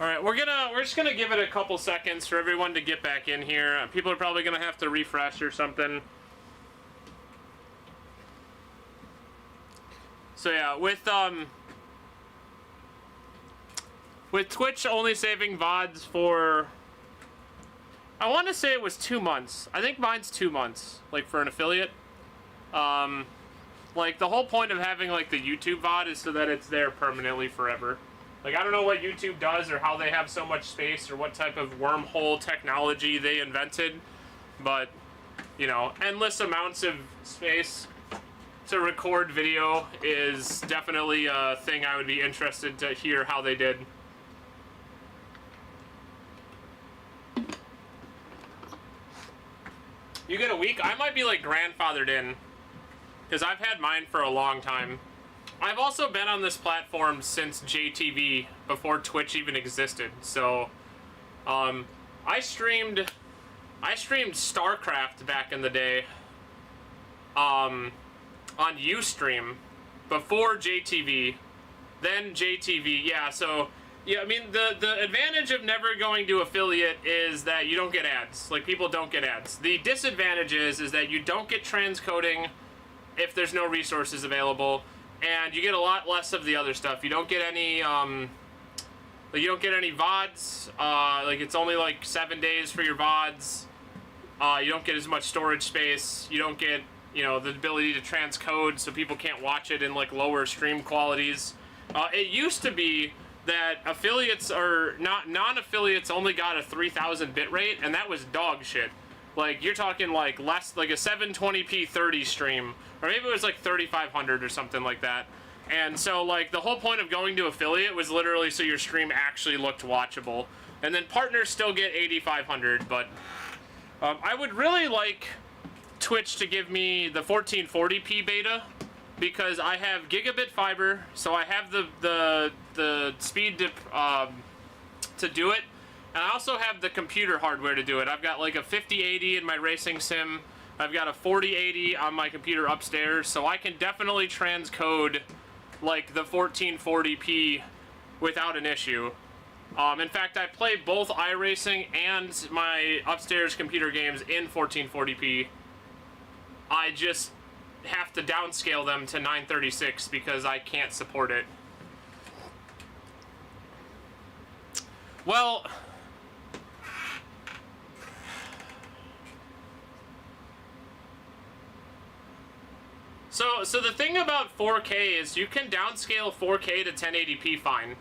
All right, we're just gonna give it a couple seconds for everyone to get back in here. People are probably gonna have to refresh or something. So yeah, with Twitch only saving VODs for, I want to say it was 2 months. I think mine's 2 months, like for an affiliate. Like the whole point of having like the YouTube VOD is so that it's there permanently forever. Like I don't know what YouTube does or how they have so much space or what type of wormhole technology they invented, but you know, endless amounts of space to record video is definitely a thing I would be interested to hear how they did. You get a week? I might be like grandfathered in, because I've had mine for a long time. I've also been on this platform since JTV, before Twitch even existed. So, I streamed StarCraft back in the day, on Ustream, before JTV, then JTV. Yeah, so yeah, I mean the advantage of never going to affiliate is that you don't get ads. Like people don't get ads. The disadvantage is that you don't get transcoding if there's no resources available, and you get a lot less of the other stuff. You don't get any VODs. Like it's only like 7 days for your VODs. You don't get as much storage space. You don't get, you know, the ability to transcode so people can't watch it in like lower stream qualities. It used to be that affiliates or non-affiliates only got a 3000 bitrate, and that was dog shit. Like you're talking like less, like a 720p 30 stream, or maybe it was like 3500 or something like that. And so like the whole point of going to affiliate was literally so your stream actually looked watchable. And then partners still get 8500, but I would really like Twitch to give me the 1440p beta, because I have gigabit fiber, so I have the speed to do it, and I also have the computer hardware to do it. I've got like a 5080 in my racing sim. I've got a 4080 on my computer upstairs, so I can definitely transcode like the 1440p without an issue. In fact, I play both iRacing and my upstairs computer games in 1440p. I just have to downscale them to 936 because I can't support it. Well, so the thing about 4K is you can downscale 4K to 1080p fine.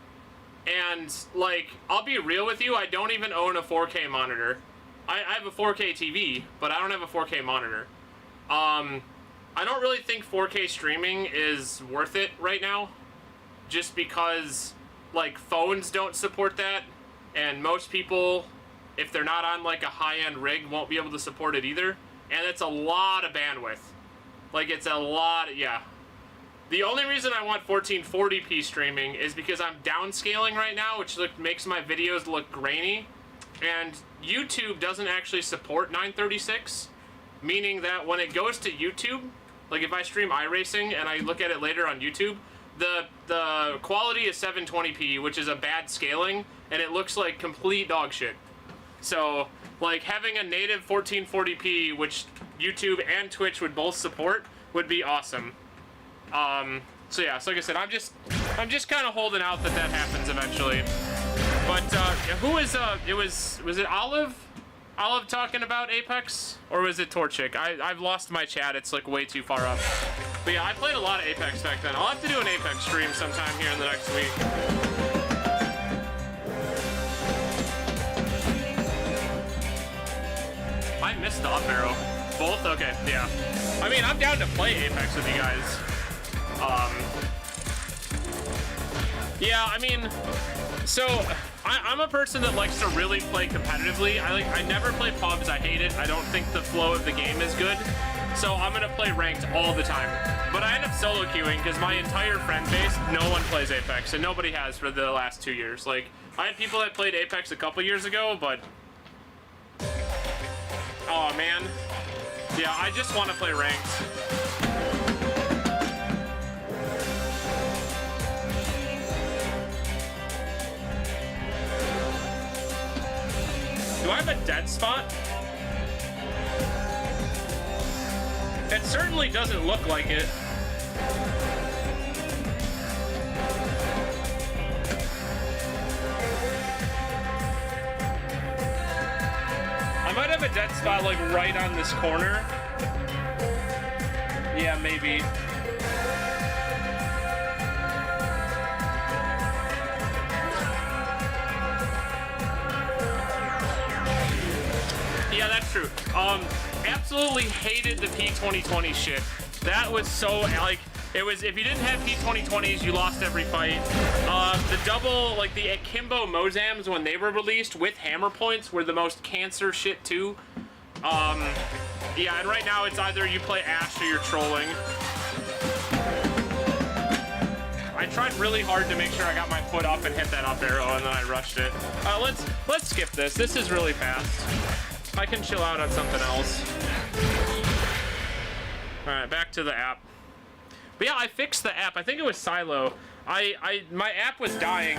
And like, I'll be real with you, I don't even own a 4K monitor. I have a 4K TV, but I don't have a 4K monitor. I don't really think 4K streaming is worth it right now, just because like phones don't support that, and most people, if they're not on like a high-end rig, won't be able to support it either, and it's a lot of bandwidth. Like it's a lot, yeah. The only reason I want 1440p streaming is because I'm downscaling right now, which makes my videos look grainy, and YouTube doesn't actually support 936, meaning that when it goes to YouTube, like if I stream iRacing and I look at it later on YouTube, the quality is 720p, which is a bad scaling, and it looks like complete dog shit. So, like having a native 1440p, which YouTube and Twitch would both support, would be awesome. So yeah, so like I said, I'm just kind of holding out that happens eventually. But who is was it Olive talking about Apex, or was it Torchic? I've lost my chat. It's like way too far up. But yeah, I played a lot of Apex back then. I'll have to do an Apex stream sometime here in the next week. I missed the up arrow. Both? Okay, yeah. I mean, I'm down to play Apex with you guys. Yeah, I mean, so I'm a person that likes to really play competitively. I never play pubs. I hate it. I don't think the flow of the game is good. So I'm gonna play ranked all the time. But I end up solo queuing because my entire friend base, no one plays Apex, and nobody has for the last 2 years. Like, I had people that played Apex a couple years ago, but oh man. Yeah, I just want to play ranked. Do I have a dead spot? It certainly doesn't look like it. I might have a dead spot like right on this corner. Yeah, maybe. Yeah, that's true. Absolutely hated the P2020 shit. That was so, like, it was, if you didn't have P2020s, you lost every fight. The double, like, the Akimbo Mozams, when they were released with hammer points, were the most cancer shit, too. Yeah, and right now it's either you play Ash or you're trolling. I tried really hard to make sure I got my foot up and hit that up arrow, and then I rushed it. Let's skip this. This is really fast. I can chill out on something else. All right, back to the app. But yeah, I fixed the app. I think it was Silo. My app was dying,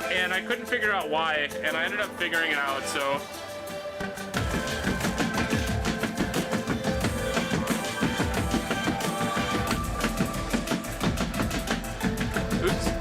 and I couldn't figure out why, and I ended up figuring it out, so. Oops.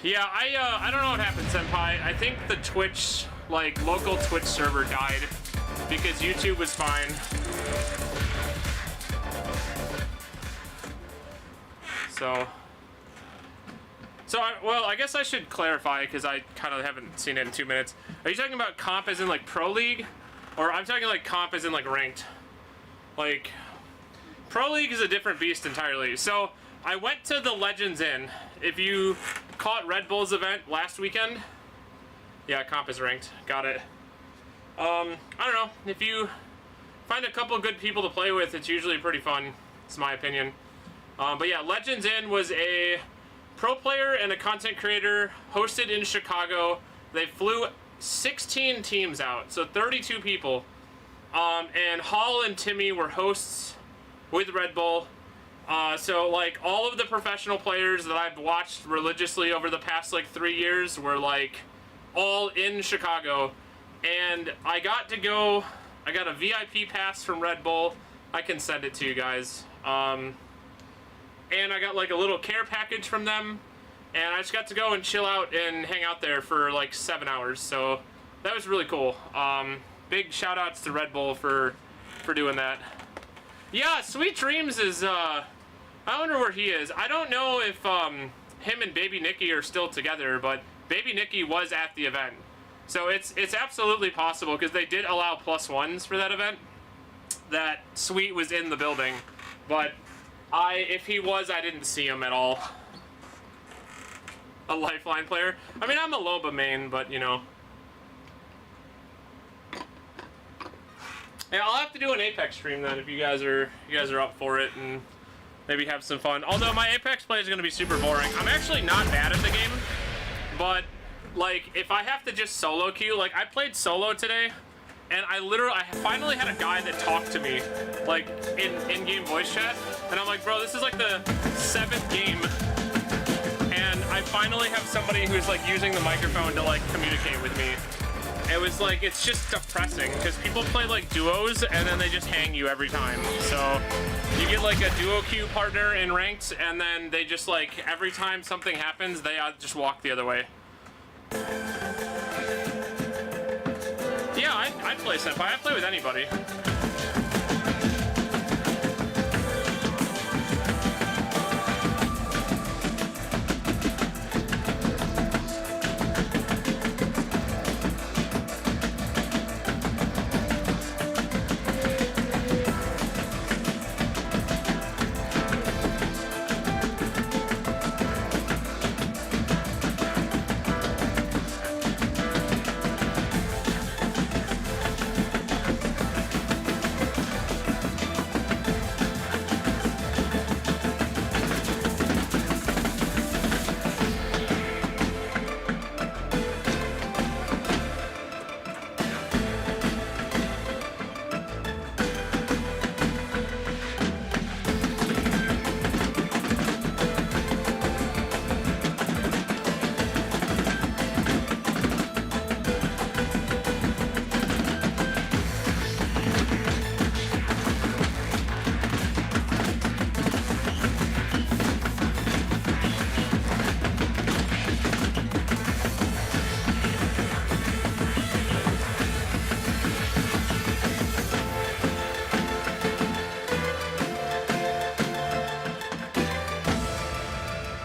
Yeah, I don't know what happened, Senpai. I think the Twitch, like, local Twitch server died because YouTube was fine. Well, I guess I should clarify because I kind of haven't seen it in 2 minutes. Are you talking about comp as in, like, Pro League? Or I'm talking, like, comp as in, like, ranked? Like, Pro League is a different beast entirely. So, I went to the Legends Inn. If you caught Red Bull's event last weekend, yeah, comp is ranked. Got it. I don't know. If you find a couple good people to play with, it's usually pretty fun. It's my opinion. But yeah, Legends Inn was a pro player and a content creator hosted in Chicago. They flew 16 teams out, so 32 people. And Hall and Timmy were hosts with Red Bull. So, like, all of the professional players that I've watched religiously over the past, like, 3 years were, like, all in Chicago. And I got to go, I got a VIP pass from Red Bull. I can send it to you guys. And I got, like, a little care package from them. And I just got to go and chill out and hang out there for, like, 7 hours. So, that was really cool. Big shout-outs to Red Bull for doing that. Yeah, Sweet Dreams is, I wonder where he is. I don't know if him and Baby Nikki are still together, but Baby Nikki was at the event. So it's absolutely possible, because they did allow +1s for that event, that Sweet was in the building. But if he was, I didn't see him at all. A Lifeline player. I mean, I'm a Loba main, but, you know. Yeah, I'll have to do an Apex stream then if you guys are up for it, and maybe have some fun. Although my Apex play is going to be super boring. I'm actually not bad at the game, but like if I have to just solo queue, like I played solo today, and I finally had a guy that talked to me, like in-game voice chat, and I'm like, bro, this is like the 7th game, and I finally have somebody who's like using the microphone to like communicate with me. it was like, it's just depressing because people play like duos and then they just hang you every time. So you get like a duo queue partner in ranked and then they just like, every time something happens, they just walk the other way. Yeah, I'd play Senpai. I'd play with anybody.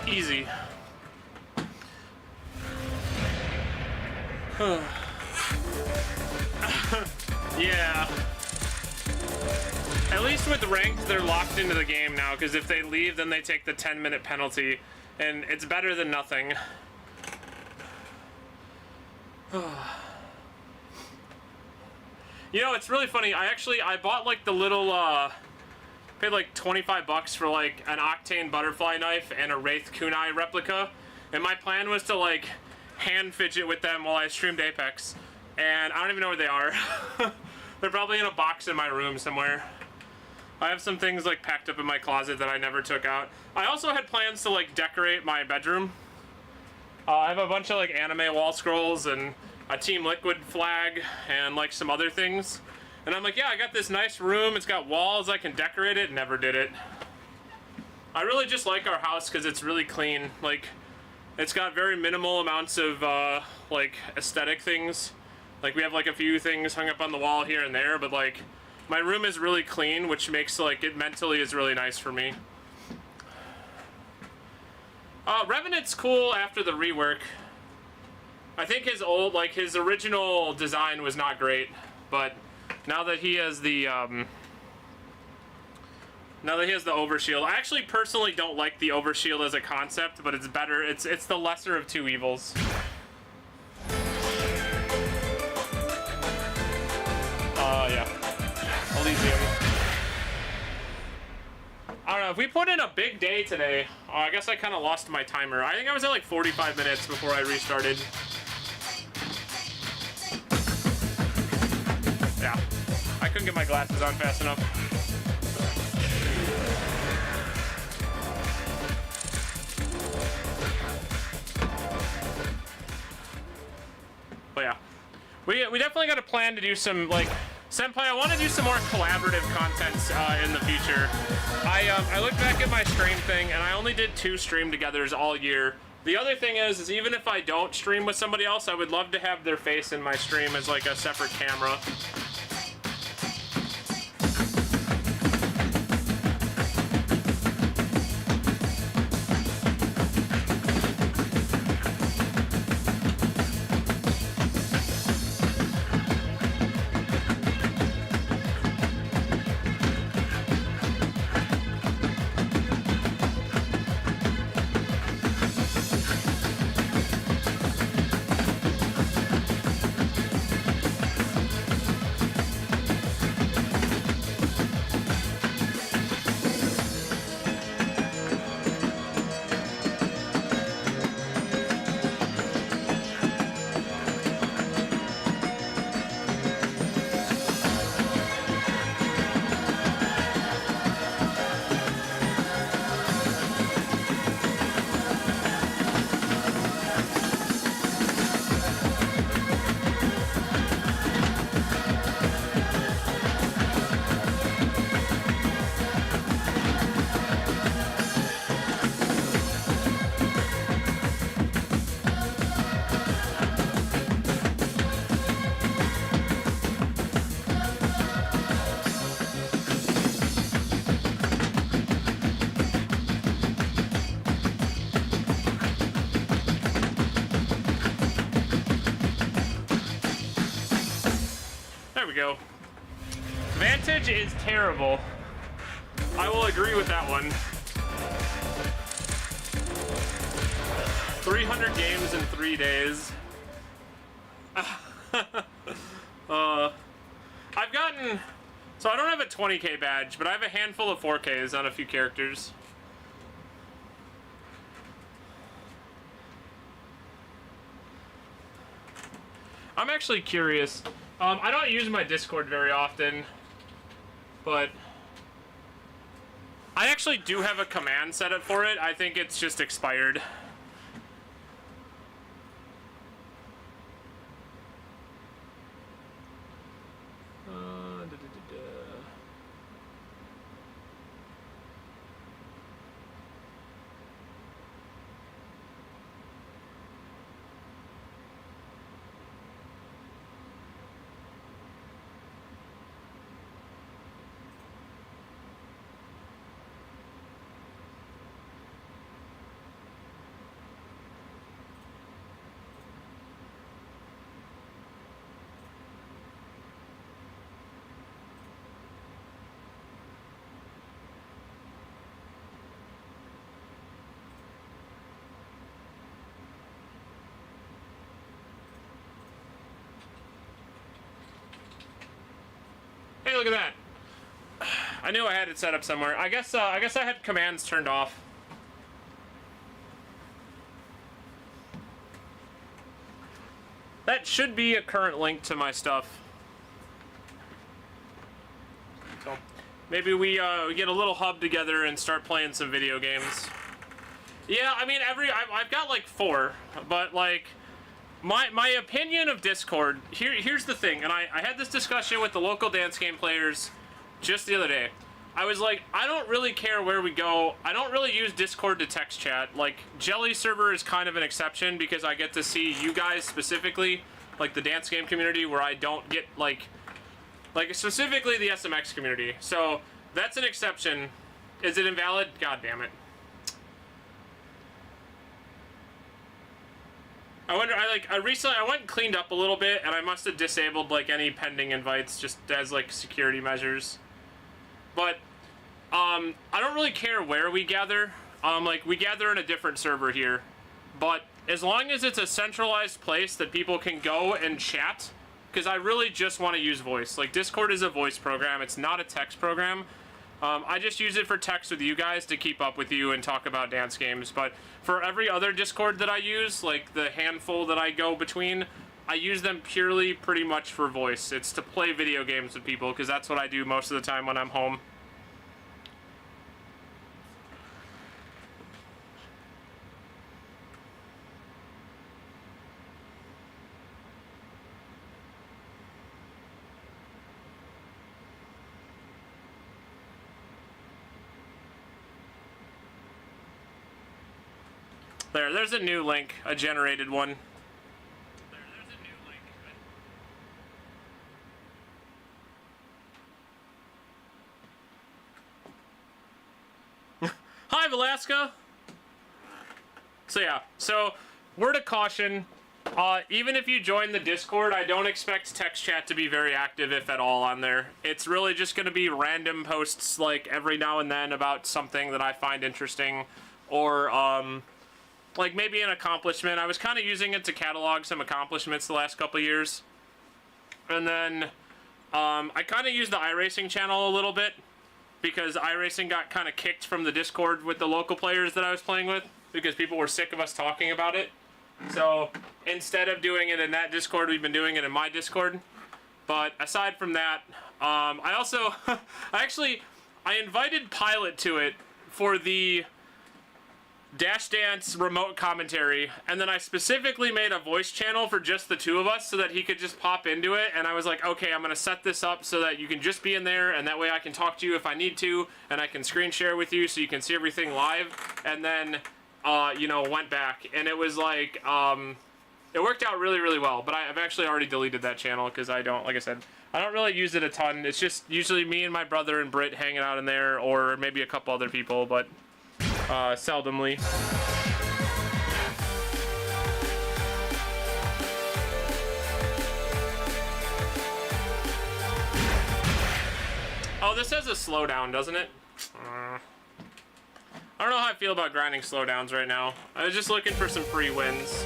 Easy. Yeah. At least with ranked, they're locked into the game now, because if they leave, then they take the 10-minute penalty, and it's better than nothing. You know, it's really funny. I bought like the little, paid like 25 bucks for like an Octane butterfly knife and a Wraith Kunai replica, and my plan was to like hand fidget with them while I streamed Apex, and I don't even know where they are. They're probably in a box in my room somewhere. I have some things like packed up in my closet that I never took out. I also had plans to like decorate my bedroom. I have a bunch of like anime wall scrolls and a Team Liquid flag and like some other things. And I'm like, yeah, I got this nice room, it's got walls, I can decorate it. Never did it. I really just like our house because it's really clean. Like, it's got very minimal amounts of like aesthetic things. Like, we have like a few things hung up on the wall here and there, but like my room is really clean, which makes like it mentally is really nice for me. Revenant's cool after the rework. I think his his original design was not great, but now that he has the overshield, I actually personally don't like the overshield as a concept, but it's better. It's the lesser of two evils. Yeah. I'll leave the I don't know, if we put in a big day today, I guess I kind of lost my timer. I think I was at like 45 minutes before I restarted. Yeah, I couldn't get my glasses on fast enough. But yeah, we definitely got a plan to do some like Senpai. I want to do some more collaborative content in the future. I looked back at my stream thing, and I only did 2 stream togethers all year. The other thing is even if I don't stream with somebody else, I would love to have their face in my stream as like a separate camera. There we go. Vantage is terrible. I will agree with that one. 300 games in 3 days. I've gotten... So I don't have a 20k badge, but I have a handful of 4ks on a few characters. I'm actually curious. I don't use my Discord very often, but I actually do have a command set up for it. I think it's just expired. Hey, look at that. I knew I had it set up somewhere. I guess I had commands turned off. That should be a current link to my stuff. So maybe we get a little hub together and start playing some video games. Yeah, I mean I've got like 4, but like my opinion of Discord, here's the thing, and I had this discussion with the local dance game players just the other day. I was like, I don't really care where we go. I don't really use Discord to text chat. Like, Jelly server is kind of an exception because I get to see you guys specifically, like the dance game community, where I don't get, like specifically the SMX community. So, that's an exception. Is it invalid? God damn it. I recently went and cleaned up a little bit, and I must have disabled, like, any pending invites just as, like, security measures. But, I don't really care where we gather. Like, we gather in a different server here. But as long as it's a centralized place that people can go and chat, because I really just want to use voice. Like, Discord is a voice program. It's not a text program. I just use it for text with you guys to keep up with you and talk about dance games. But for every other Discord that I use, like the handful that I go between, I use them purely pretty much for voice. It's to play video games with people, because that's what I do most of the time when I'm home. There's a new link, a generated one. There's a new link. Hi, Velasca. So yeah, word of caution, even if you join the Discord, I don't expect text chat to be very active, if at all, on there. It's really just going to be random posts, like, every now and then about something that I find interesting, or, like maybe an accomplishment. I was kind of using it to catalog some accomplishments the last couple years. And then I kind of used the iRacing channel a little bit, because iRacing got kind of kicked from the Discord with the local players that I was playing with, because people were sick of us talking about it. So instead of doing it in that Discord, we've been doing it in my Discord. But aside from that, I also I invited Pilot to it for the Dash Dance remote commentary, and then I specifically made a voice channel for just the two of us so that he could just pop into it. And I was like, okay, I'm gonna set this up so that you can just be in there, and that way I can talk to you if I need to, and I can screen share with you so you can see everything live. And then you know, went back, and it was like it worked out really, really well. But I've actually already deleted that channel because I don't, like I said, I don't really use it a ton. It's just usually me and my brother and Britt hanging out in there, or maybe a couple other people, but seldomly. Oh, this has a slowdown, doesn't it? I don't know how I feel about grinding slowdowns right now. I was just looking for some free wins.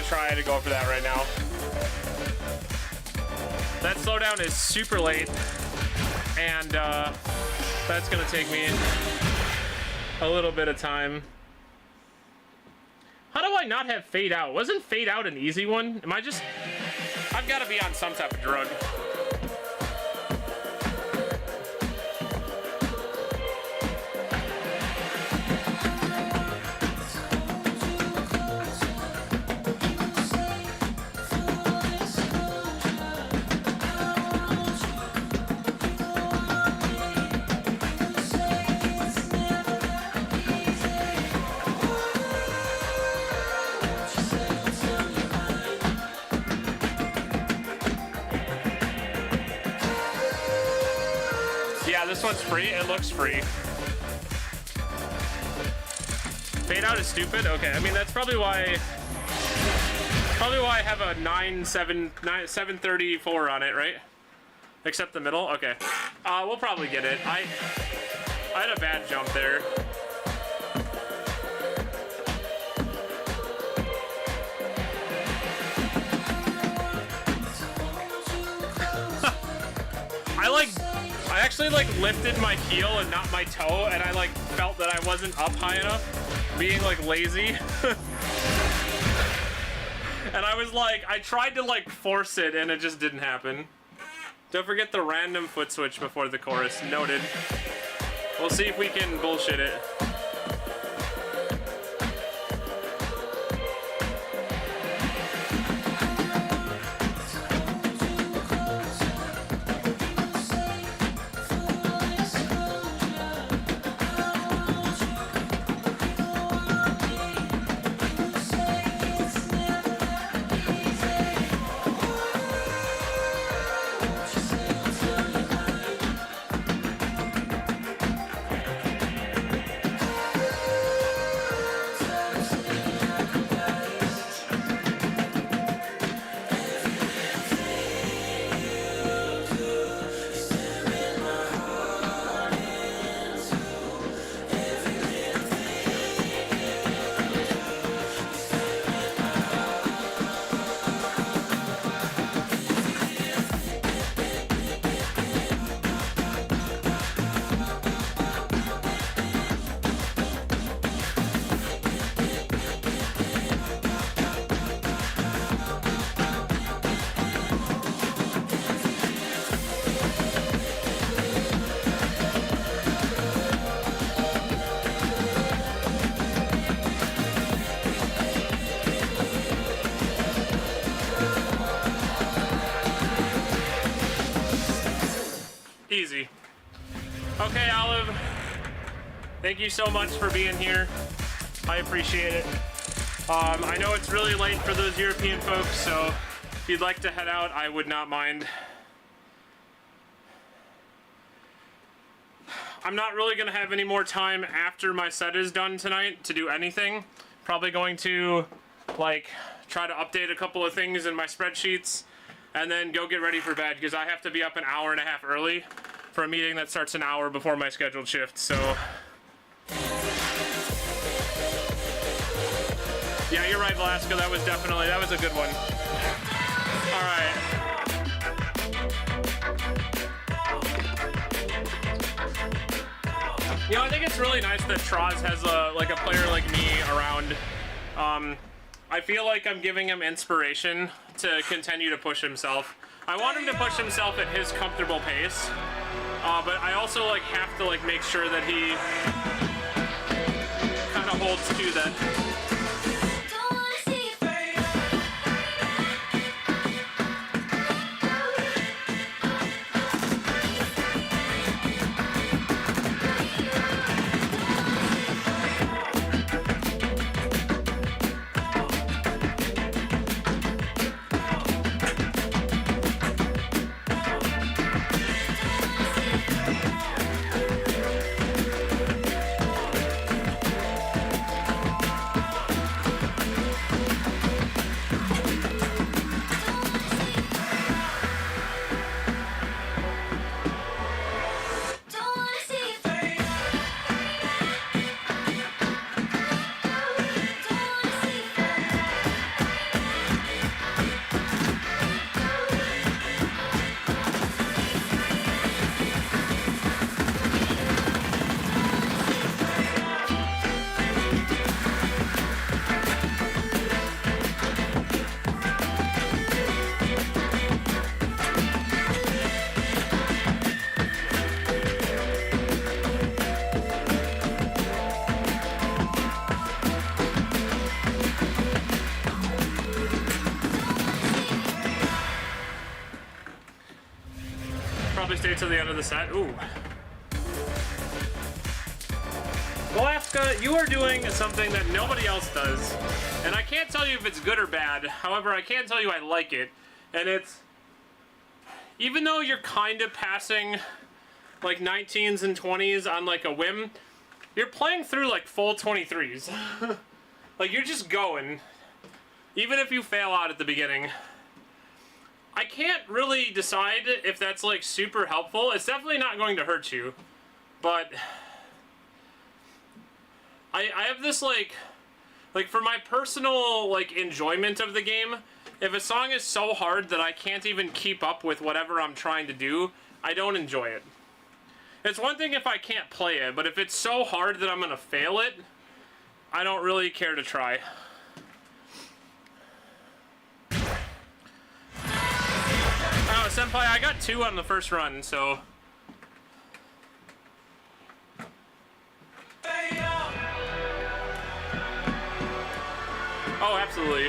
Try to go for that right now. That slowdown is super late, and that's gonna take me a little bit of time. How do I not have fade out? Wasn't fade out an easy one? Am I just... I've got to be on some type of drug. This one's free. It looks free. Fade out is stupid. Okay, I mean that's probably why I have a 734 on it, right? Except the middle. Okay, we'll probably get it. I had a bad jump there. I actually like lifted my heel and not my toe, and I like felt that I wasn't up high enough, being like lazy. And I was like, I tried to like force it and it just didn't happen. Don't forget the random foot switch before the chorus. Noted. We'll see if we can bullshit it. Easy. Okay, Olive. Thank you so much for being here. I appreciate it. I know it's really late for those European folks, so if you'd like to head out, I would not mind. I'm not really going to have any more time after my set is done tonight to do anything. Probably going to, like, try to update a couple of things in my spreadsheets and then go get ready for bed because I have to be up an hour and a half early for a meeting that starts an hour before my scheduled shift, so... Yeah, you're right, Velasco. That was a good one. All right. You know, I think it's really nice that Troz has a player like me around. I feel like I'm giving him inspiration to continue to push himself. I want him to push himself at his comfortable pace, but I also have to make sure that he kind of holds to that. stay till the end of the set. Ooh. Alaska, you are doing something that nobody else does. And I can't tell you if it's good or bad. However, I can tell you I like it. And it's... Even though you're kind of passing like 19s and 20s on like a whim, you're playing through like full 23s. Like you're just going. Even if you fail out at the beginning. I can't really decide if that's like super helpful. It's definitely not going to hurt you. But I have this like for my personal like enjoyment of the game, if a song is so hard that I can't even keep up with whatever I'm trying to do, I don't enjoy it. It's one thing if I can't play it, but if it's so hard that I'm gonna fail it, I don't really care to try. Oh, Senpai, I got 2 on the first run, so... Oh, absolutely.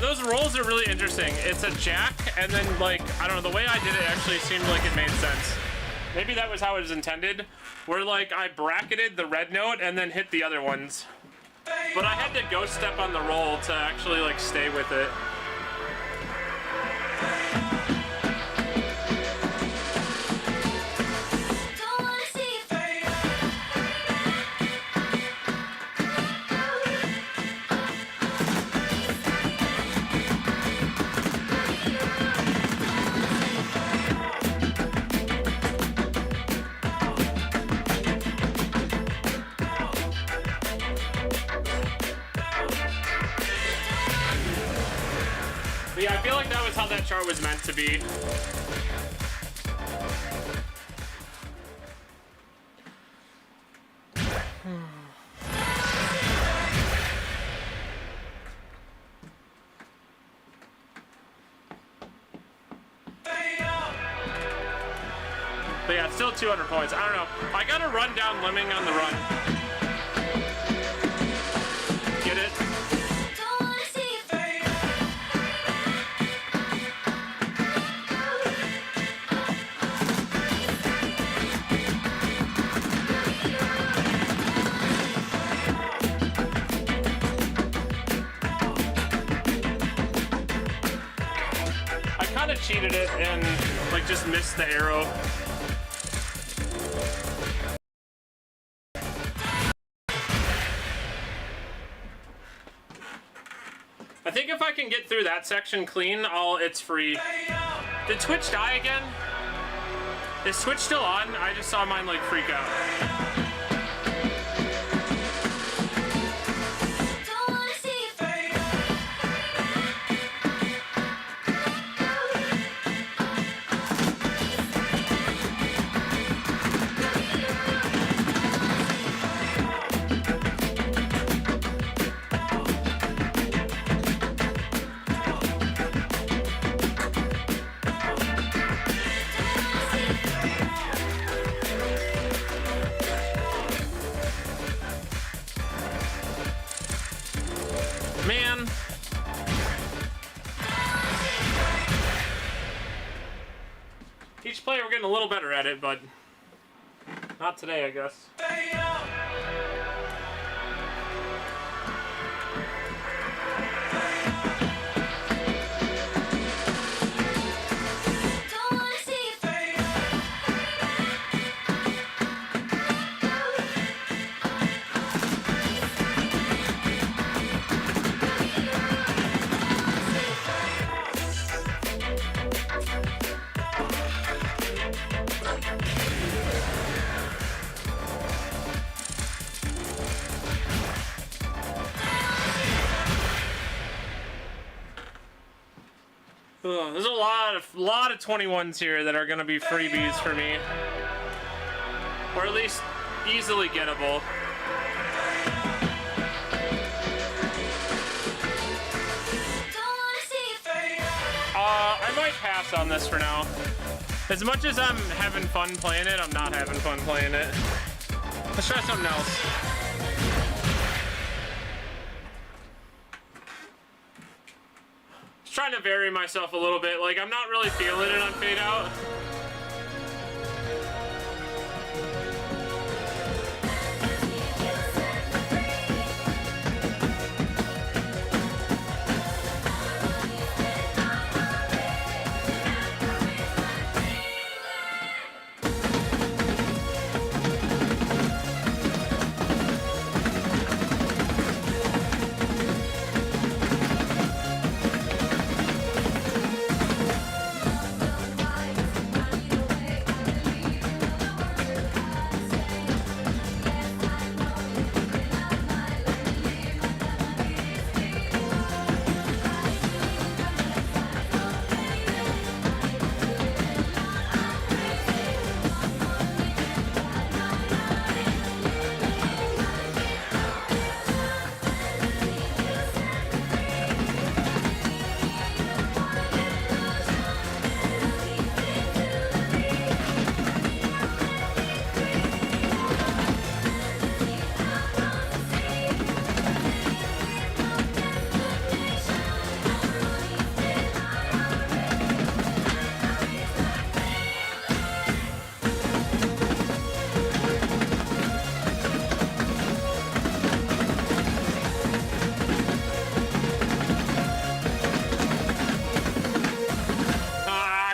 Those rolls are really interesting. It's a jack, and then, like, I don't know, the way I did it actually seemed like it made sense. Maybe that was how it was intended, where, like, I bracketed the red note and then hit the other ones. But I had to ghost step on the roll to actually, like, stay with it. Yeah, I feel like that was how that chart was meant to be. But yeah, it's still 200 points. I don't know. I gotta run down Lemming on the run. Get it? Cheated it and like just missed the arrow. I think if I can get through that section clean, it's free. Did Twitch die again? Is Twitch still on? I just saw mine like freak out. Man. Each player we're getting a little better at it, but not today, I guess. There's a lot of 21s here that are gonna be freebies for me. Or at least easily gettable. I might pass on this for now. As much as I'm having fun playing it, I'm not having fun playing it. Let's try something else. Just trying to vary myself a little bit. Like, I'm not really feeling it on Fade Out.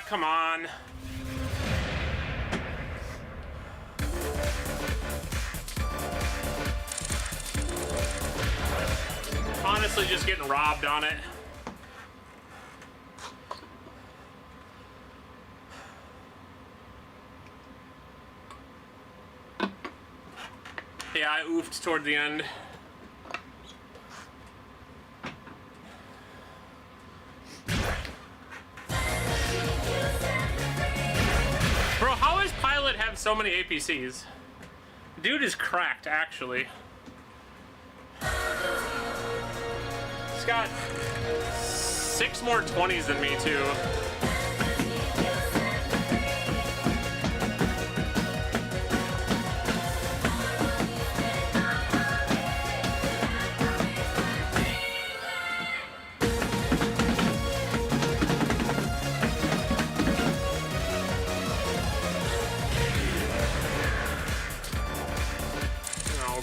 Come on. Honestly, just getting robbed on it. Yeah, I oofed toward the end. Bro, how does Pilot have so many APCs? Dude is cracked, actually. He's got 6 more 20s than me, too.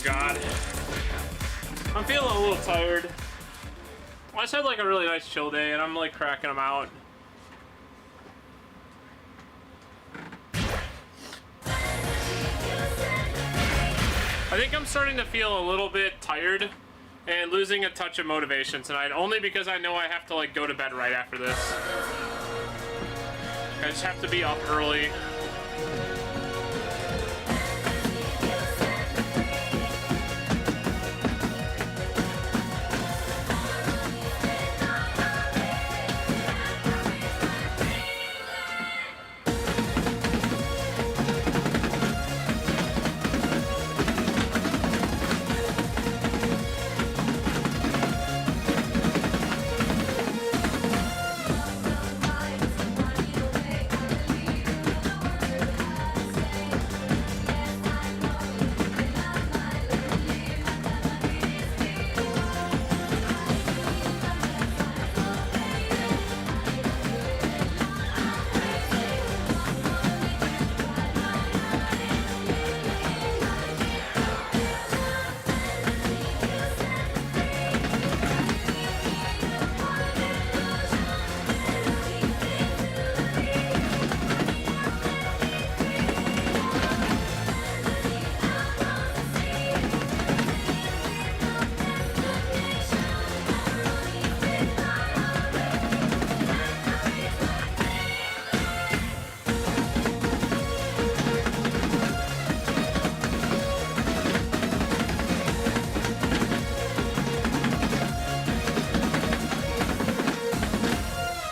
God. I'm feeling a little tired. I just had like a really nice chill day and I'm like cracking them out. I think I'm starting to feel a little bit tired and losing a touch of motivation tonight, only because I know I have to like go to bed right after this. I just have to be up early.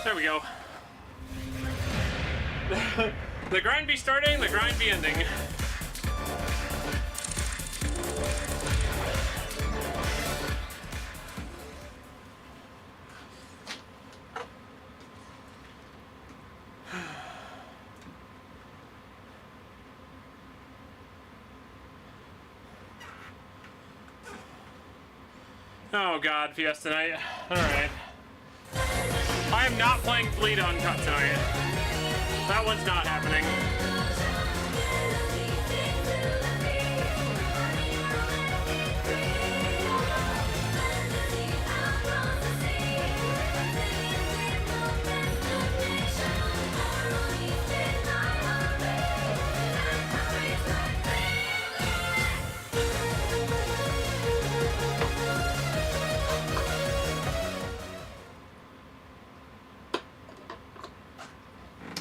There we go. The grind be starting, the grind be ending. Oh god, Fiesta night. Alright. I am not playing Fleet Uncut tonight. That one's not happening.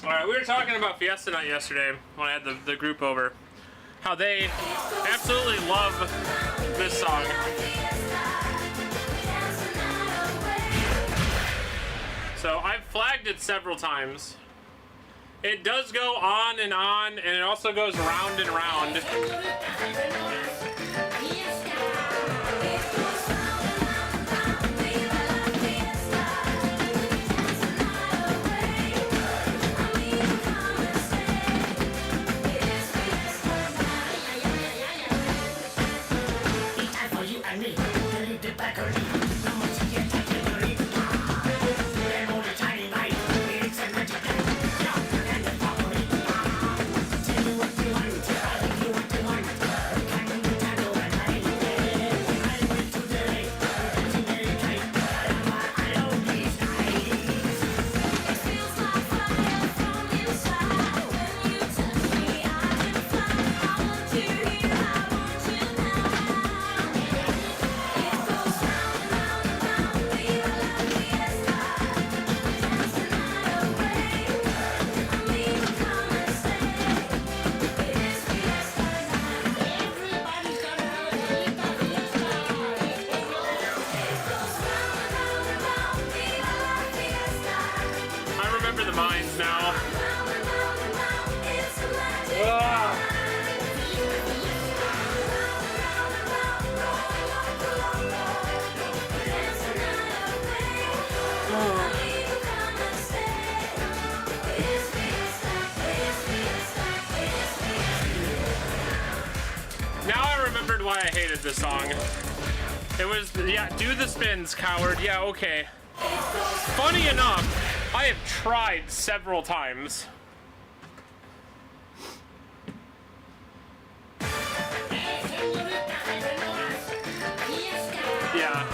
Alright, we were talking about Fiesta Night yesterday when I had the group over. How they absolutely love this song. So I've flagged it several times. It does go on, and it also goes round and round. Why I hated this song. It was, yeah, do the spins, coward. Yeah, okay. Funny enough, I have tried several times. Yeah.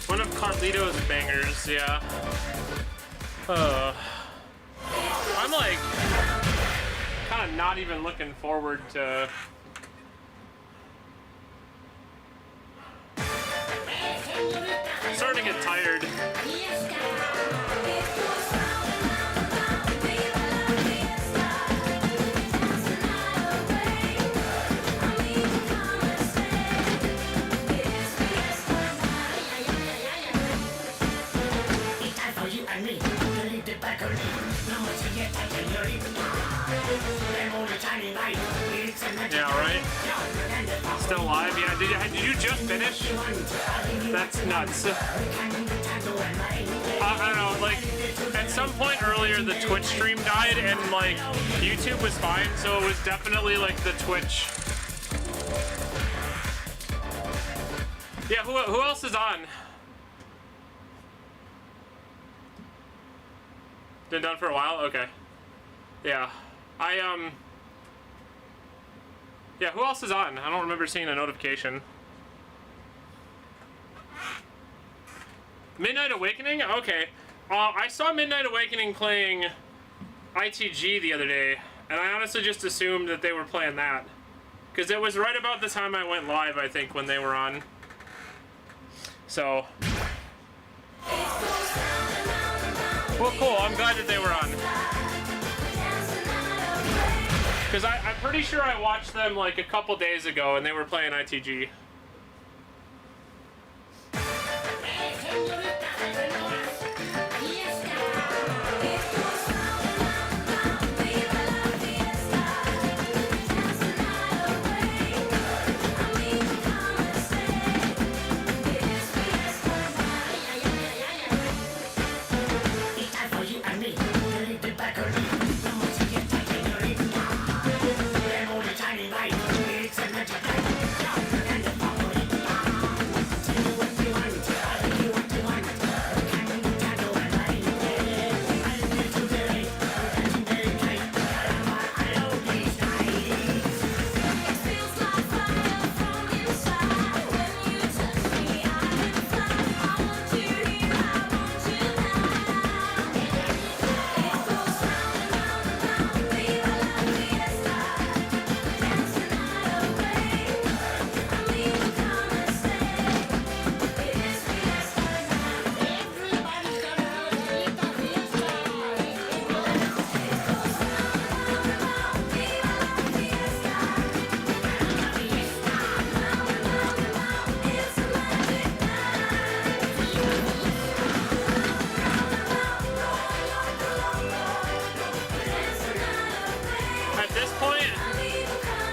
One of Carlito's bangers, yeah. I'm like kind of not even looking forward to starting to get tired. Yeah, right? Still live? Yeah, did you just finish? That's nuts. I don't know, like, at some point earlier the Twitch stream died and, like, YouTube was fine, so it was definitely, like, the Twitch. Yeah, who else is on? Been done for a while? Okay. Yeah. Yeah, who else is on? I don't remember seeing a notification. Midnight Awakening? Okay. I saw Midnight Awakening playing ITG the other day, and I honestly just assumed that they were playing that. Because it was right about the time I went live, I think, when they were on. So. Well, cool. I'm glad that they were on. Because I'm pretty sure I watched them like a couple days ago and they were playing ITG.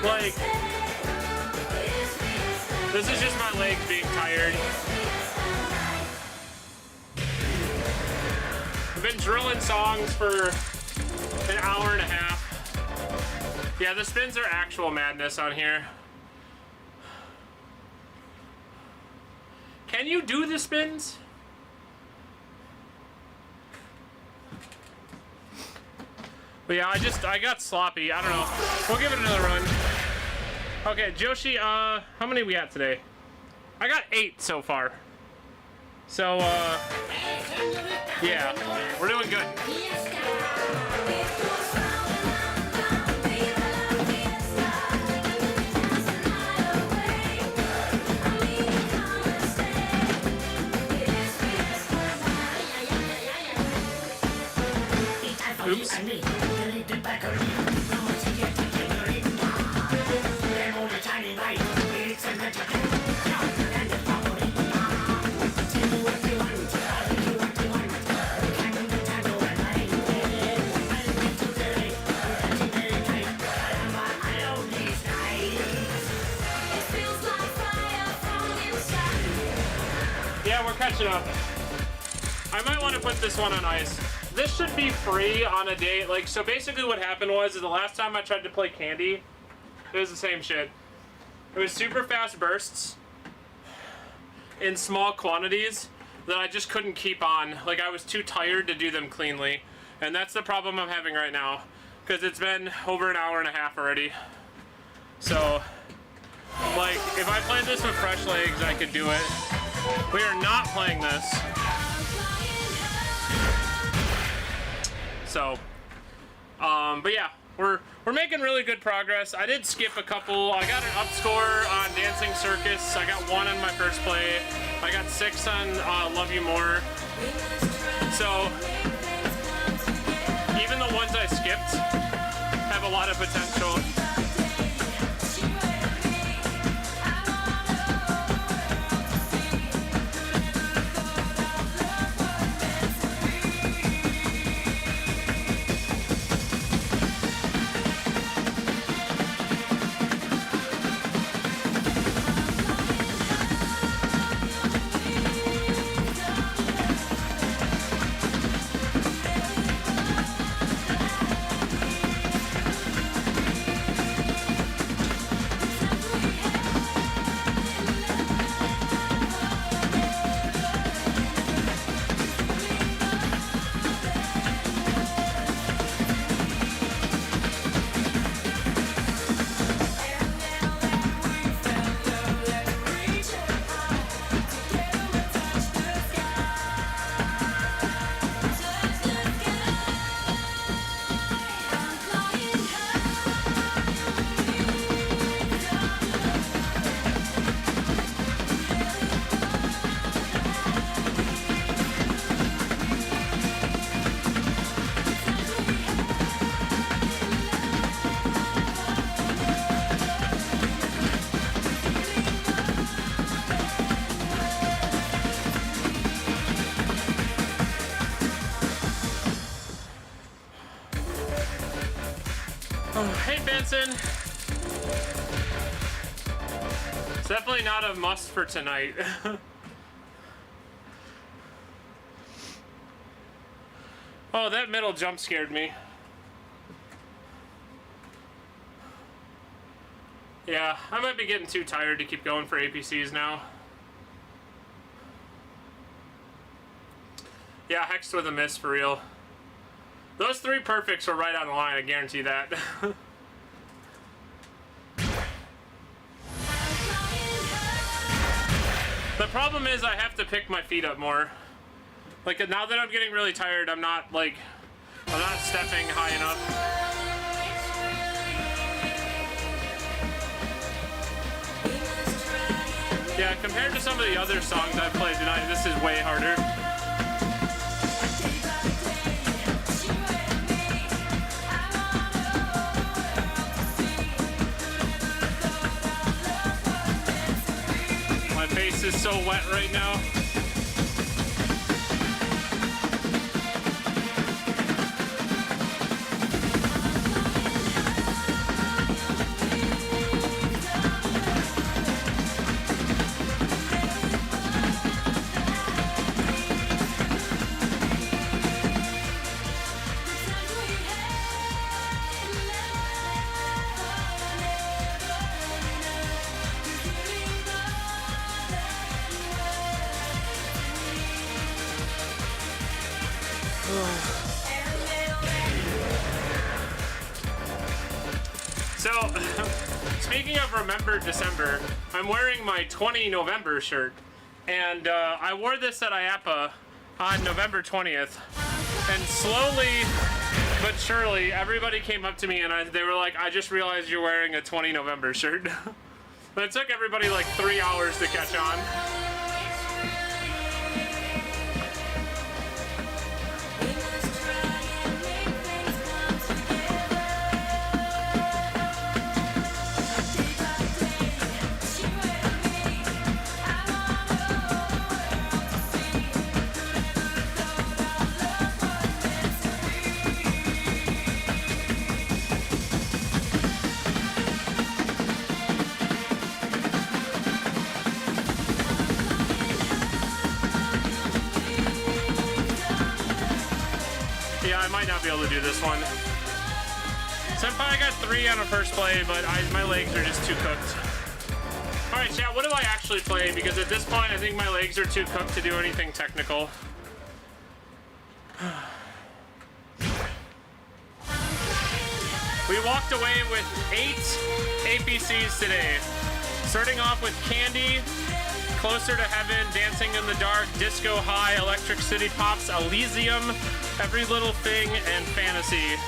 Like, this is just my legs being tired. I've been drilling songs for an hour and a half. Yeah, the spins are actual madness on here. Can you do the spins? But yeah, I got sloppy. I don't know. We'll give it another run. Okay, Joshi, how many we got today? I got 8 so far. So, yeah, we're doing good. Oops. Yeah, we're catching up. I might want to put this one on ice. This should be free on a day. Like, so basically what happened was the last time I tried to play Candy, it was the same shit. It was super fast bursts in small quantities that I just couldn't keep on. Like, I was too tired to do them cleanly. And that's the problem I'm having right now, because it's been over an hour and a half already. So, like, if I played this with fresh legs, I could do it. We are not playing this. So, but yeah, we're making really good progress. I did skip a couple. I got an up score on Dancing Circus. I got 1 on my first play. I got 6 on Love You More. So, even the ones I skipped have a lot of potential. Oh, hey, Benson. It's definitely not a must for tonight. Oh, that middle jump scared me. Yeah, I might be getting too tired to keep going for APCs now. Yeah, hexed with a miss for real. Those 3 perfects were right on the line, I guarantee that. The problem is I have to pick my feet up more. Like, now that I'm getting really tired, I'm not stepping high enough. Yeah, compared to some of the other songs I've played tonight, this is way harder. My face is so wet right now. So, speaking of Remember December, I'm wearing my 20 November shirt, and I wore this at IAPA on November 20th, and slowly but surely everybody came up to me and they were like, I just realized you're wearing a 20 November shirt. But it took everybody like 3 hours to catch on. I might not be able to do this one. Senpai, I got 3 on a first play, but my legs are just too cooked. Alright, chat, what do I actually play? Because at this point, I think my legs are too cooked to do anything technical. We walked away with 8 APCs today. Starting off with Candy, Closer to Heaven, Dancing in the Dark, Disco High, Electric City Pops, Elysium, Every Little Thing, and Fantasy.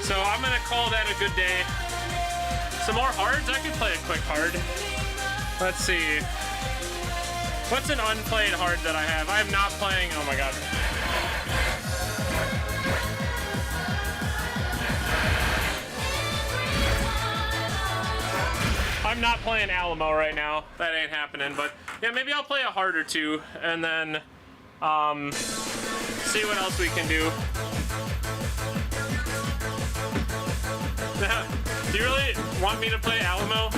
So I'm gonna call that a good day. Some more hards? I could play a quick hard. Let's see. What's an unplayed hard that I have? I'm not playing, oh my god. I'm not playing Alamo right now. That ain't happening, but yeah, maybe I'll play a hard or 2 and then see what else we can do. Do you really want me to play Alamo?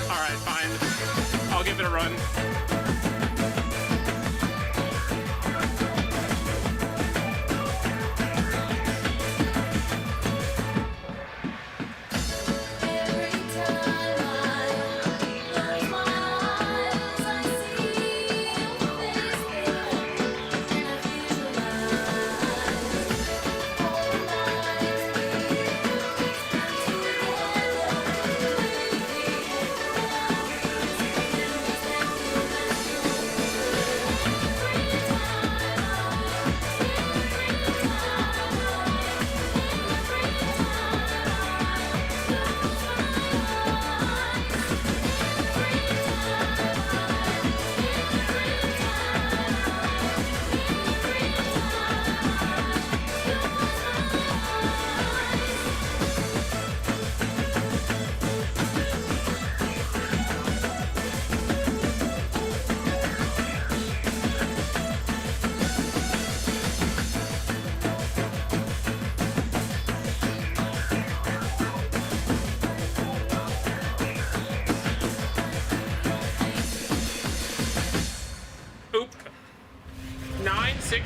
Alright, fine. I'll give it a run.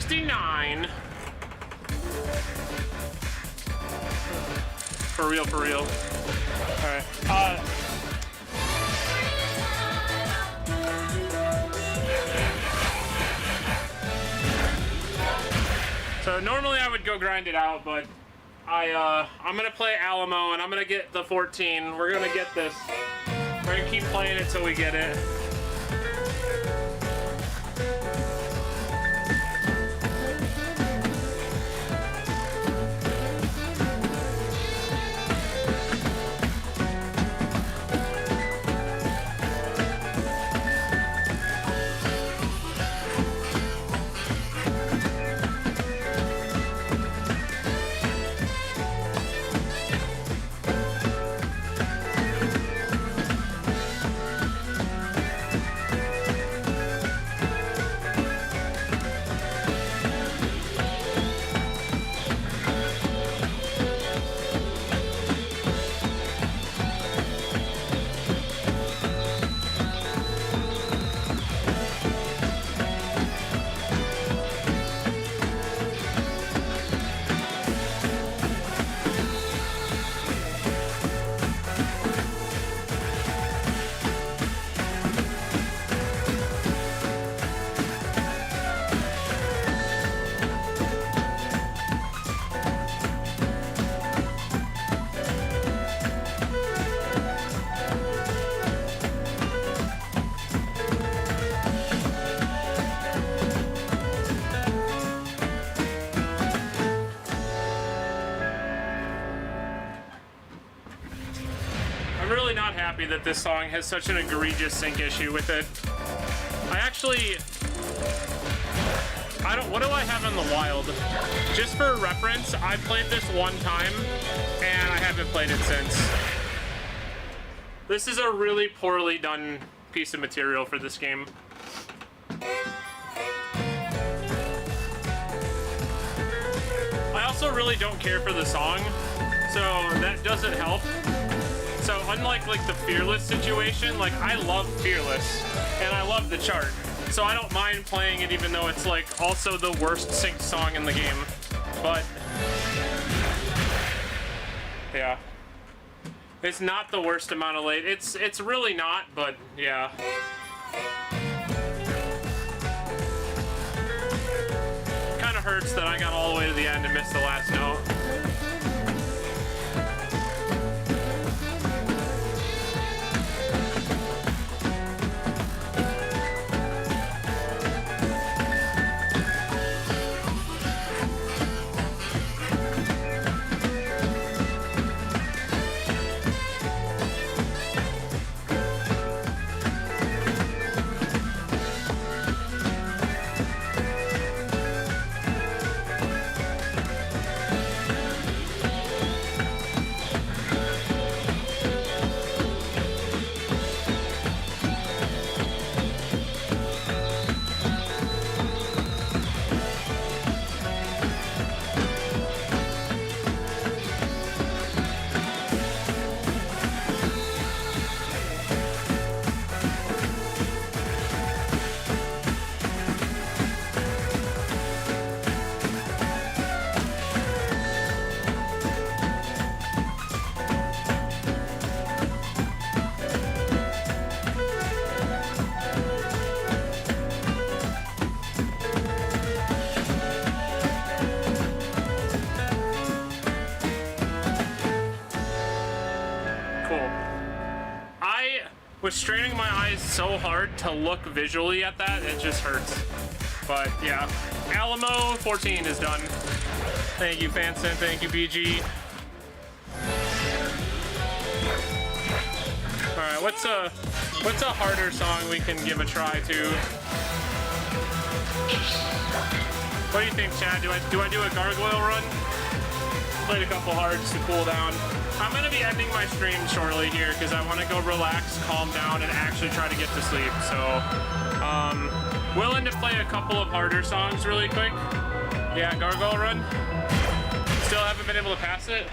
69. For real, for real. Alright. So normally I would go grind it out, but I'm gonna play Alamo and I'm gonna get the 14. We're gonna get this. We're gonna keep playing it till we get it. I'm really not happy that this song has such an egregious sync issue with it. What do I have in the wild? Just for reference, I played this one time, and I haven't played it since. This is a really poorly done piece of material for this game. I also really don't care for the song, so that doesn't help. So unlike like the Fearless situation, like I love Fearless and I love the chart. So I don't mind playing it even though it's like also the worst synced song in the game. But yeah. It's not the worst amount of late. It's really not, but yeah. Kinda hurts that I got all the way to the end and missed the last note. Was straining my eyes so hard to look visually at that, it just hurts. But yeah, Alamo 14 is done. Thank you, Fanson. Thank you, BG. All right, what's a harder song we can give a try to? What do you think, Chad? Do I do a gargoyle run? Played a couple hards to cool down. I'm gonna be ending my stream shortly here because I want to go relax, calm down, and actually try to get to sleep. So, willing to play a couple of harder songs really quick. Yeah, Gargoyle Run. Still haven't been able to pass it.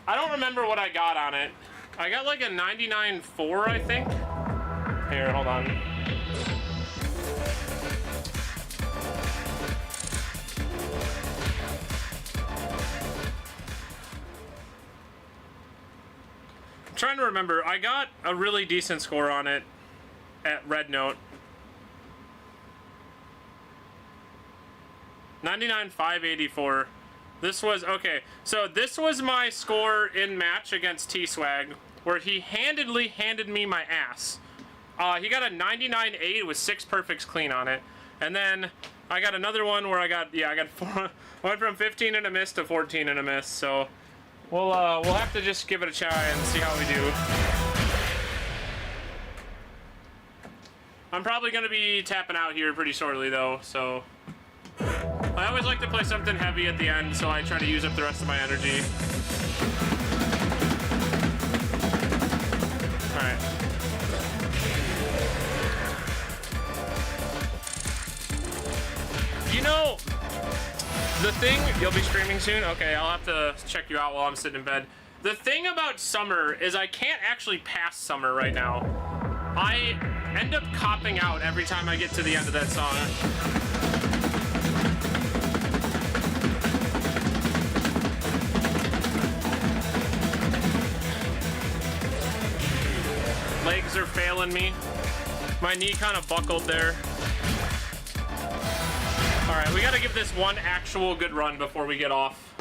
I don't remember what I got on it. I got like a 99.4, I think. Here, hold on. trying to remember. I got a really decent score on it at Red Note. 99,584. This was, okay, so this was my score in match against T-Swag, where he handedly handed me my ass. He got a 99.8 with 6 perfects clean on it. And then I got another one where I got went from 15 and a miss to 14 and a miss. So we'll have to just give it a try and see how we do. I'm probably gonna be tapping out here pretty shortly though, so I always like to play something heavy at the end, so I try to use up the rest of my energy. Alright. You know, the thing, you'll be streaming soon? Okay, I'll have to check you out while I'm sitting in bed. The thing about summer is I can't actually pass summer right now. I end up copping out every time I get to the end of that song. Legs are failing me. My knee kind of buckled there. All right, we got to give this one actual good run before we get off.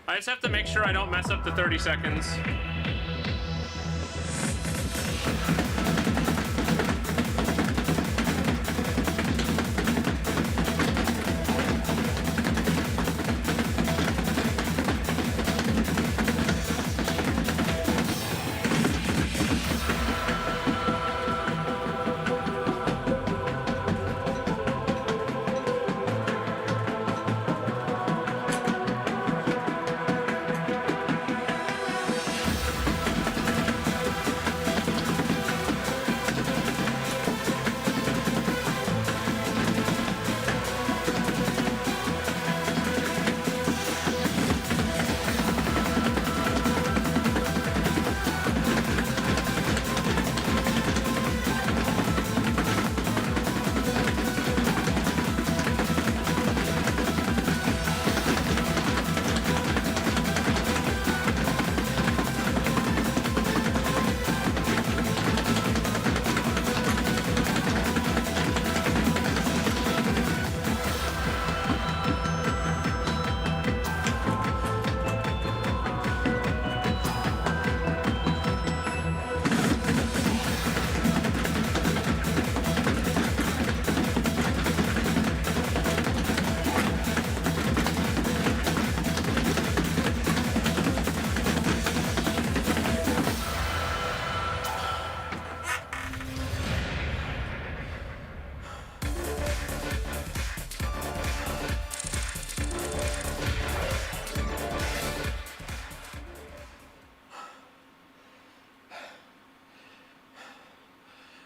I just have to make sure I don't mess up the 30 seconds.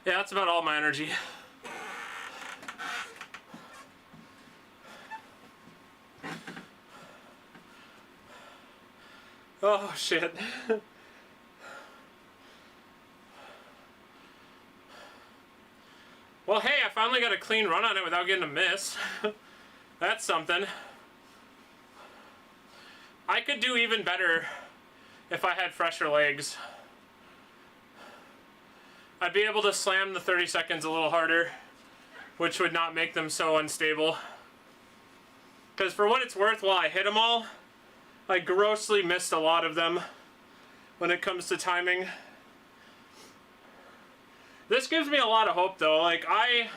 Yeah, that's about all my energy. Oh, shit. Well, hey, I finally got a clean run on it without getting a miss. That's something. I could do even better if I had fresher legs. I'd be able to slam the 30 seconds a little harder, which would not make them so unstable. Because for what it's worth, while I hit them all, I grossly missed a lot of them when it comes to timing. This gives me a lot of hope though. Like, I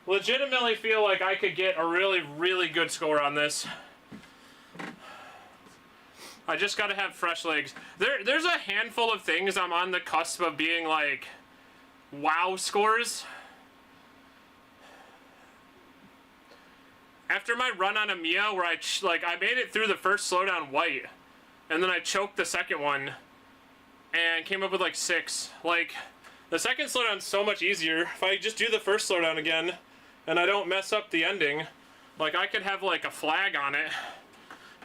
legitimately feel like I could get a really, really good score on this. I just gotta have fresh legs. There's a handful of things I'm on the cusp of being like, wow scores. After my run on Amiya, where I made it through the first slowdown white, and then I choked the second one, and came up with like 6. Like, the second slowdown's so much easier. If I just do the first slowdown again, and I don't mess up the ending, like I could have like a flag on it,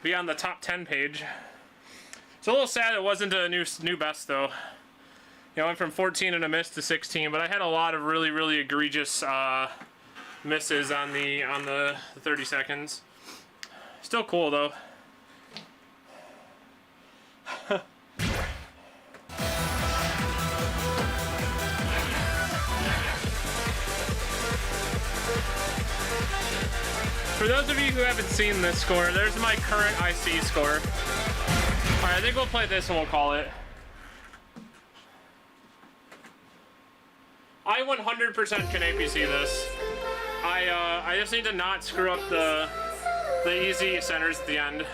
be on the top 10 page. It's a little sad it wasn't a new best though. You know, I went from 14 and a miss to 16, but I had a lot of really, really egregious misses on the 30 seconds. Still cool though. For those of you who haven't seen this score, there's my current IC score. Alright, I think we'll play this and we'll call it. I 100% can APC this. I just need to not screw up the easy centers at the end.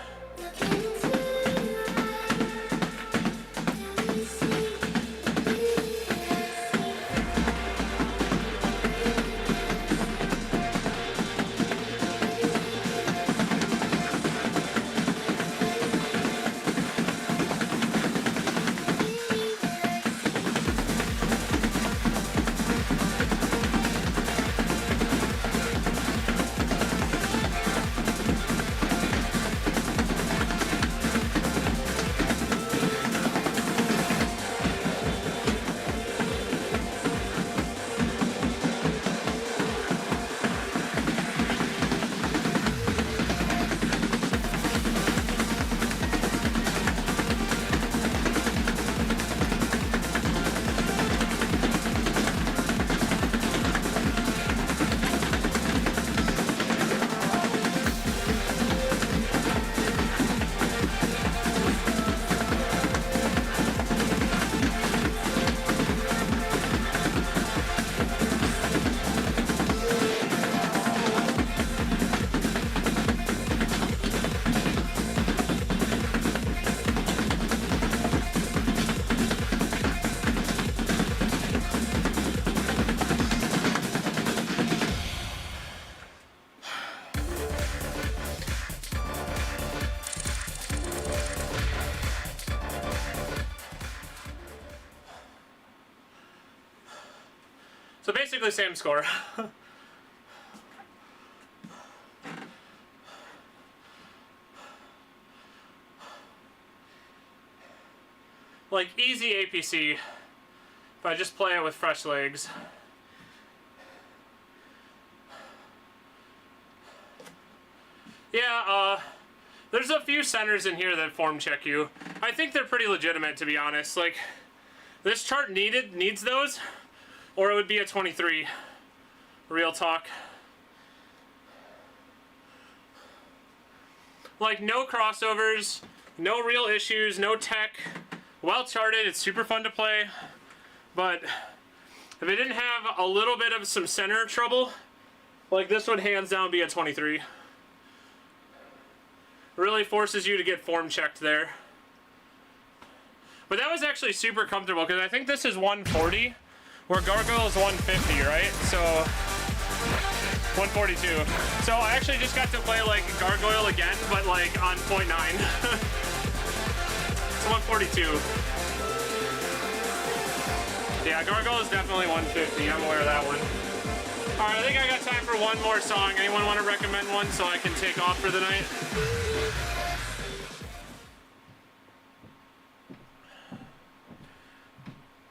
So basically same score. Like easy APC, if I just play it with fresh legs. Yeah, there's a few centers in here that form check you. I think they're pretty legitimate, to be honest. Like, this chart needs those, or it would be a 23. Real talk. Like, no crossovers, no real issues, no tech. Well charted, it's super fun to play. But if it didn't have a little bit of some center trouble, like this would hands down be a 23. Really forces you to get form checked there. But that was actually super comfortable because I think this is 140, where Gargoyle is 150, right? So 142. So I actually just got to play like Gargoyle again, but like on 0.9. It's 142. Yeah, Gargoyle is definitely 150. I'm aware of that one. Alright, I think I got time for one more song. Anyone want to recommend one so I can take off for the night?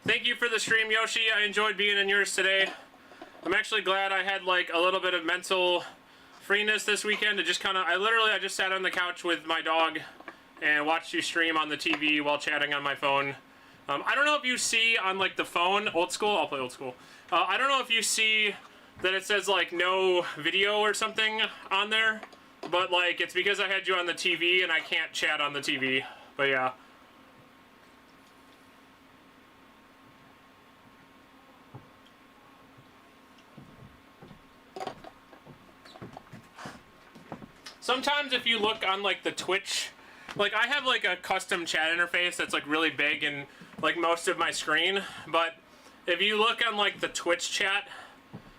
Thank you for the stream, Yoshi. I enjoyed being in yours today. I'm actually glad I had like a little bit of mental freeness this weekend to just kind of, I just sat on the couch with my dog and watched you stream on the TV while chatting on my phone. I don't know if you see on like the phone, old school, I'll play old school. I don't know if you see that it says like no video or something on there, but like it's because I had you on the TV and I can't chat on the TV, but yeah. Sometimes if you look on like the Twitch, like I have like a custom chat interface that's like really big in like most of my screen, but if you look on like the Twitch chat,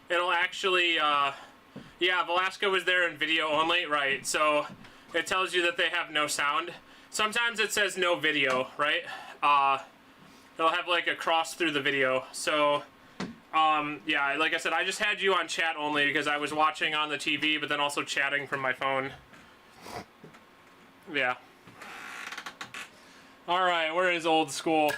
it'll actually, yeah, Velasco was there in video only, right, so it tells you that they have no sound. Sometimes it says no video, right, it'll have like a cross through the video, so, yeah, like I said, I just had you on chat only because I was watching on the TV, but then also chatting from my phone. Yeah. Alright, where is old school?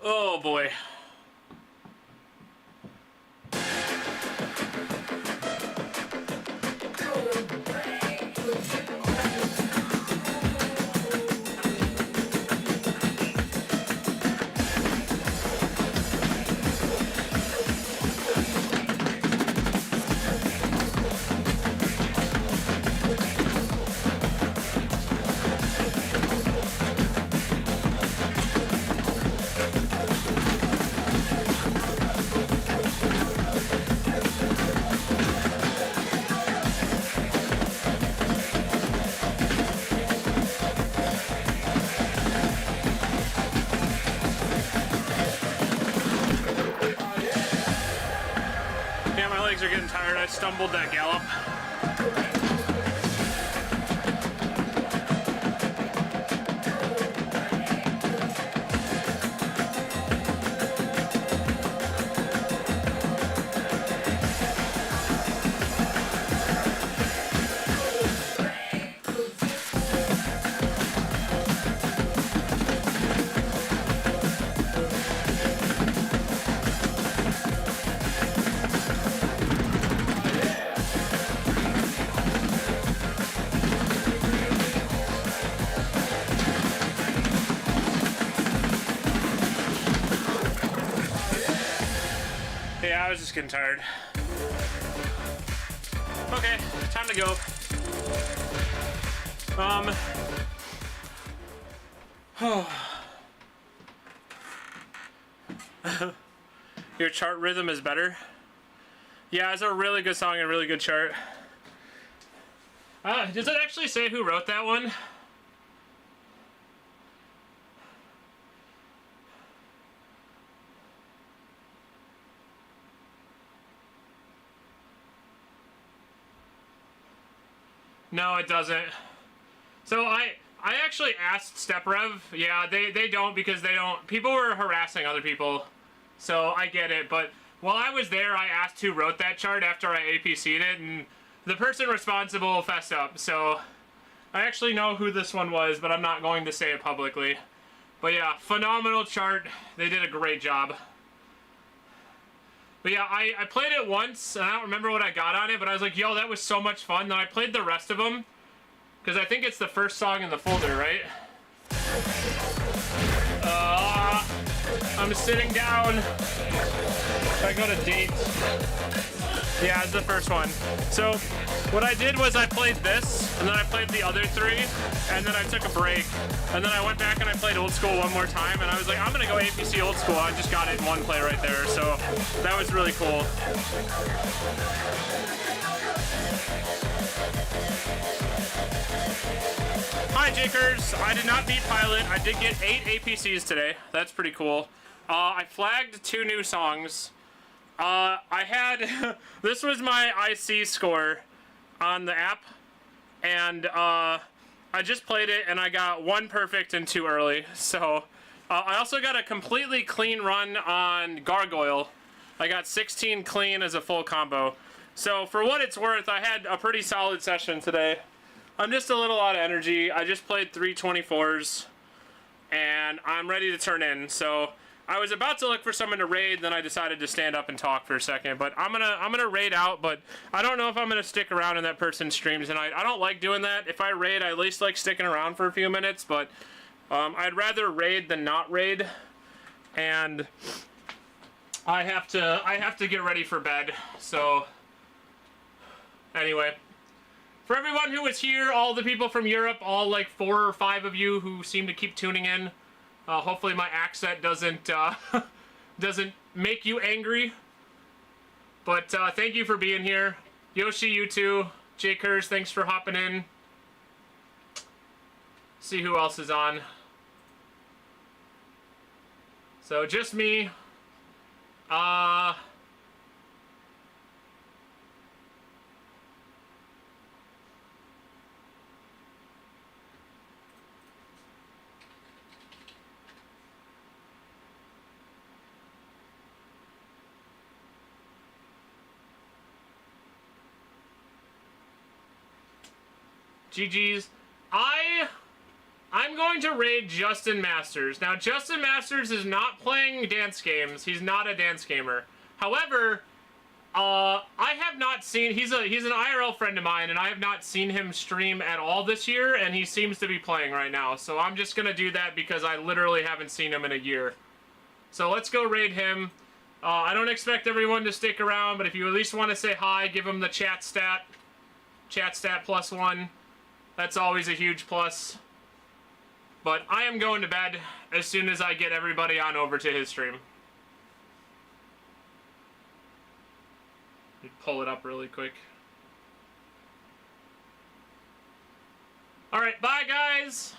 Oh boy. tired. I stumbled that gallop. Yeah, I was just getting tired. Okay, time to go. Your chart rhythm is better? Yeah, it's a really good song and a really good chart. Does it actually say who wrote that one? No, it doesn't. So I actually asked StepRev. Yeah, they don't because they don't. People were harassing other people. So I get it. But while I was there, I asked who wrote that chart after I APC'd it, and the person responsible fessed up. So I actually know who this one was, but I'm not going to say it publicly. But yeah, phenomenal chart. They did a great job. But yeah, I played it once, and I don't remember what I got on it, but I was like, yo, that was so much fun. Then I played the rest of them, because I think it's the first song in the folder, right? I'm sitting down. If I go to date. Yeah, it's the first one. So what I did was I played this, and then I played the other three, and then I took a break, and then I went back and I played old school one more time, and I was like, I'm gonna go APC old school. I just got it in one play right there, so that was really cool. Hi, Jakers. I did not beat Pilot. I did get 8 APCs today. That's pretty cool. I flagged 2 new songs. I had, this was my IC score on the app, and I just played it, and I got 1 perfect and 2 early. So I also got a completely clean run on Gargoyle. I got 16 clean as a full combo. So for what it's worth, I had a pretty solid session today. I'm just a little out of energy. I just played 3 24s, and I'm ready to turn in. So I was about to look for someone to raid, then I decided to stand up and talk for a second. But I'm gonna raid out, but I don't know if I'm gonna stick around in that person's streams tonight. I don't like doing that. If I raid, I at least like sticking around for a few minutes, but I'd rather raid than not raid. And I have to get ready for bed. So anyway, for everyone who was here, all the people from Europe, all like 4 or 5 of you who seem to keep tuning in. Hopefully my accent doesn't make you angry. But thank you for being here. Yoshi, you too. Jakers, thanks for hopping in. See who else is on. So just me. GG's. I'm going to raid Justin Masters. Now, Justin Masters is not playing dance games. He's not a dance gamer. However, I have not seen... He's an IRL friend of mine, and I have not seen him stream at all this year, and he seems to be playing right now. So I'm just going to do that because I literally haven't seen him in a year. So let's go raid him. I don't expect everyone to stick around, but if you at least want to say hi, give him the chat stat. Chat stat +1. That's always a huge plus. But I am going to bed as soon as I get everybody on over to his stream. Let me pull it up really quick. Alright, bye guys!